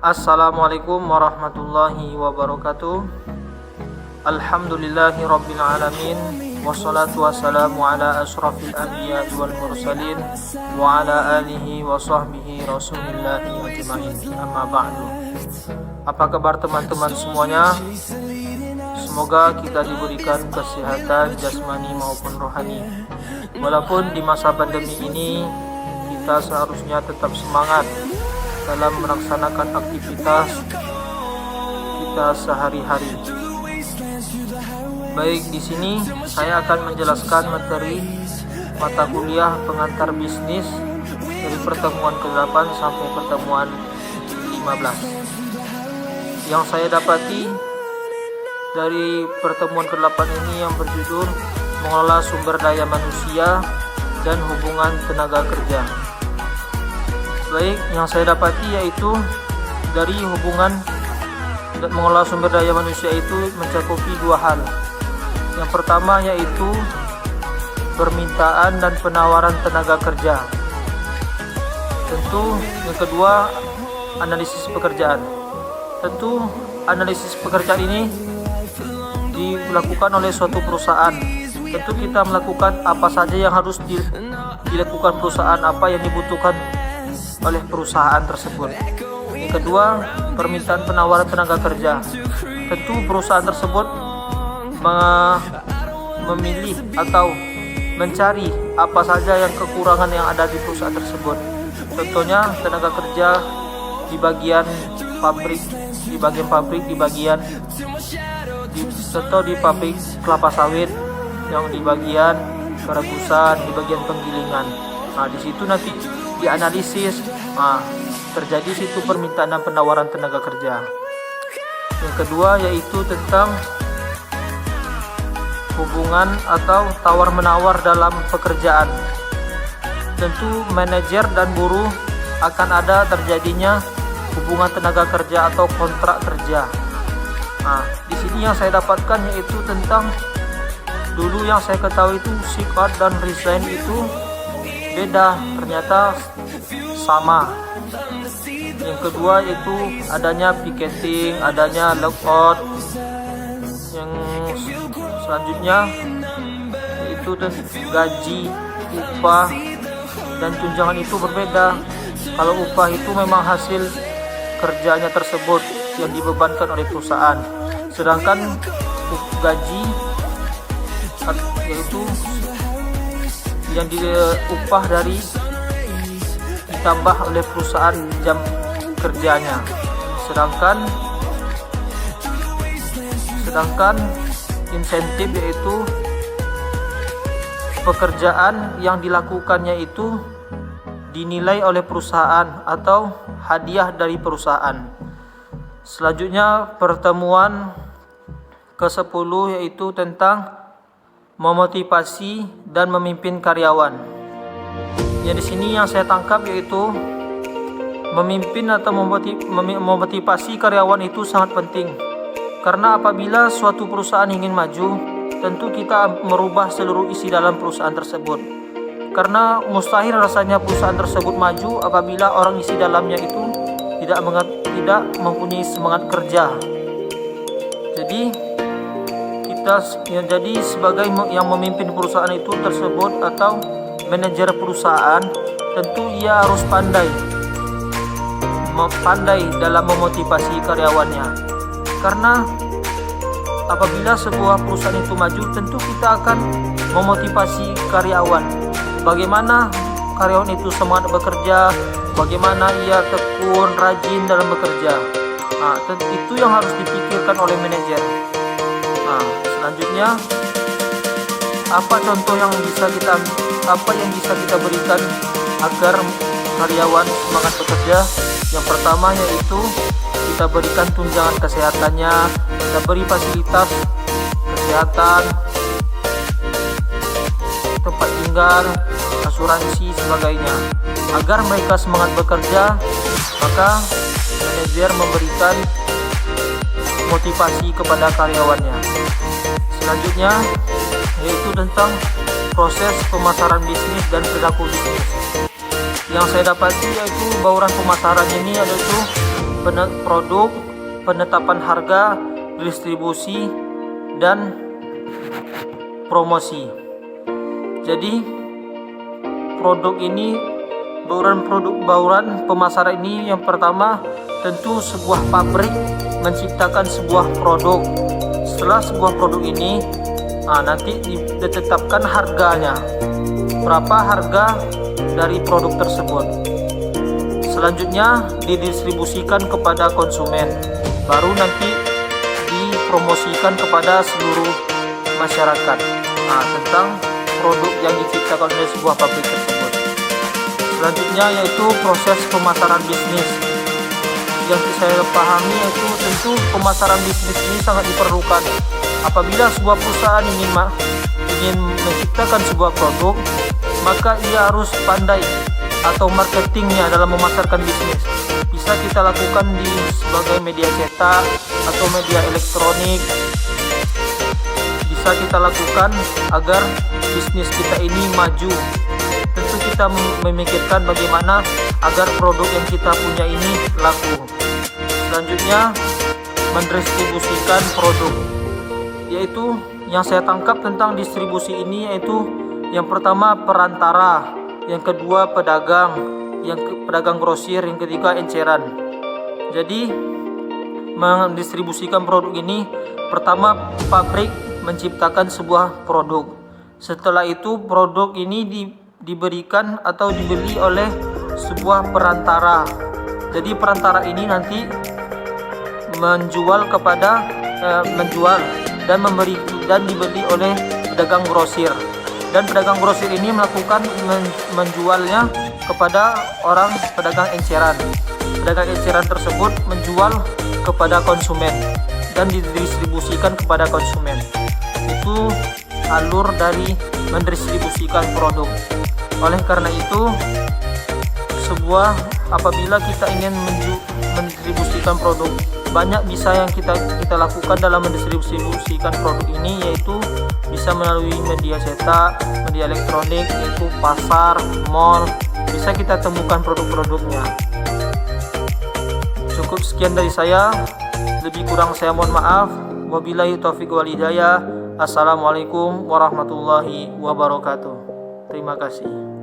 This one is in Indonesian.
Assalamualaikum warahmatullahi wabarakatuh. Alhamdulillahi rabbil alamin. Wassalatu wassalamu ala ashrafil anbiya wal mursalin wa ala alihi wa sahbihi rasulillahi ajma'in. Amma ba'du. Apa kabar teman-teman semuanya? Semoga kita diberikan kesehatan jasmani maupun rohani. Walaupun di masa pandemi ini kita seharusnya tetap semangat dalam melaksanakan aktivitas kita sehari-hari. Baik, di sini saya akan menjelaskan materi mata kuliah pengantar bisnis dari pertemuan ke-8 sampai pertemuan 15. Yang saya dapati dari pertemuan ke-8 ini yang berjudul mengelola sumber daya manusia dan hubungan tenaga kerja. Baik, yang saya dapati yaitu dari hubungan mengelola sumber daya manusia itu mencakupi dua hal. Yang pertama yaitu permintaan dan penawaran tenaga kerja. Tentu yang kedua analisis pekerjaan. Tentu analisis pekerjaan ini dilakukan oleh suatu perusahaan. Tentu kita melakukan apa saja yang harus dilakukan perusahaan, apa yang dibutuhkan oleh perusahaan tersebut. Yang kedua, permintaan penawaran tenaga kerja. Tentu perusahaan tersebut memilih atau mencari apa saja yang kekurangan yang ada di perusahaan tersebut. Contohnya tenaga kerja di bagian pabrik, contoh di pabrik kelapa sawit, yang di bagian perebusan, di bagian penggilingan. Nah, di situ nanti dianalisis, terjadi situ permintaan dan penawaran tenaga kerja. Yang kedua yaitu tentang hubungan atau tawar-menawar dalam pekerjaan. Tentu manajer dan buruh akan ada terjadinya hubungan tenaga kerja atau kontrak kerja. Nah, di sini yang saya dapatkan yaitu tentang dulu yang saya ketahui itu sikat dan resign itu beda, ternyata sama. Yang kedua itu adanya picketing, adanya lockout. Yang selanjutnya itu gaji, upah dan tunjangan itu berbeda. Kalau upah itu memang hasil kerjanya tersebut yang dibebankan oleh perusahaan, sedangkan gaji yaitu yang diupah dari ditambah oleh perusahaan jam kerjanya, sedangkan insentif yaitu pekerjaan yang dilakukannya itu dinilai oleh perusahaan atau hadiah dari perusahaan. Selanjutnya pertemuan ke-10 yaitu tentang memotivasi dan memimpin karyawan. Yang di sini yang saya tangkap yaitu memimpin atau memotivasi karyawan itu sangat penting. Karena apabila suatu perusahaan ingin maju, tentu kita merubah seluruh isi dalam perusahaan tersebut. Karena mustahil rasanya perusahaan tersebut maju apabila orang isi dalamnya itu tidak mempunyai semangat kerja. Jadi sebagai yang memimpin perusahaan itu tersebut atau manajer perusahaan, tentu ia harus pandai dalam memotivasi karyawannya. Karena apabila sebuah perusahaan itu maju, tentu kita akan memotivasi karyawan. Bagaimana karyawan itu semangat bekerja, bagaimana ia tekun, rajin dalam bekerja. Nah, itu yang harus dipikirkan oleh manajer. Nah, selanjutnya apa contoh yang bisa kita berikan agar karyawan semangat bekerja? Yang pertama yaitu kita berikan tunjangan kesehatannya, kita beri fasilitas kesehatan, tempat tinggal, asuransi sebagainya. Agar mereka semangat bekerja, maka manajer memberikan motivasi kepada karyawannya. Selanjutnya yaitu tentang proses pemasaran bisnis dan perilaku bisnis. Yang saya dapati yaitu bauran pemasaran ini yaitu produk, penetapan harga, distribusi, dan promosi. Jadi produk ini, bauran pemasaran ini, yang pertama tentu sebuah pabrik menciptakan sebuah produk. Setelah sebuah produk ini nanti ditetapkan harganya, berapa harga dari produk tersebut. Selanjutnya didistribusikan kepada konsumen, baru nanti dipromosikan kepada seluruh masyarakat tentang produk yang diciptakan oleh sebuah pabrik tersebut. Selanjutnya yaitu proses pemasaran bisnis. Yang saya pahami yaitu tentu pemasaran bisnis ini sangat diperlukan. Apabila sebuah perusahaan ingin menciptakan sebuah produk, maka ia harus pandai atau marketingnya dalam memasarkan bisnis. Bisa kita lakukan di sebagai media cetak atau media elektronik. Bisa kita lakukan agar bisnis kita ini maju. Tentu kita memikirkan bagaimana agar produk yang kita punya ini laku. Selanjutnya mendistribusikan produk, yaitu yang saya tangkap tentang distribusi ini yaitu yang pertama perantara, yang kedua pedagang, pedagang grosir, yang ketiga enceran. Jadi mendistribusikan produk ini, pertama pabrik menciptakan sebuah produk. Setelah itu produk ini diberikan atau dibeli oleh sebuah perantara. Jadi perantara ini nanti menjual dan memberi dan dibeli oleh pedagang grosir. Dan pedagang grosir ini menjualnya kepada orang pedagang enceran. Pedagang enceran tersebut menjual kepada konsumen dan didistribusikan kepada konsumen. Itu alur dari mendistribusikan produk. Oleh karena itu, apabila kita ingin mendistribusikan produk, banyak bisa yang kita lakukan dalam mendistribusikan produk ini, yaitu bisa melalui media cetak, media elektronik, yaitu pasar, mall. Bisa kita temukan produk-produknya. Cukup sekian dari saya, lebih kurang saya mohon maaf. Wabillahi taufiq wal hidayah. Assalamualaikum warahmatullahi wabarakatuh. Terima kasih.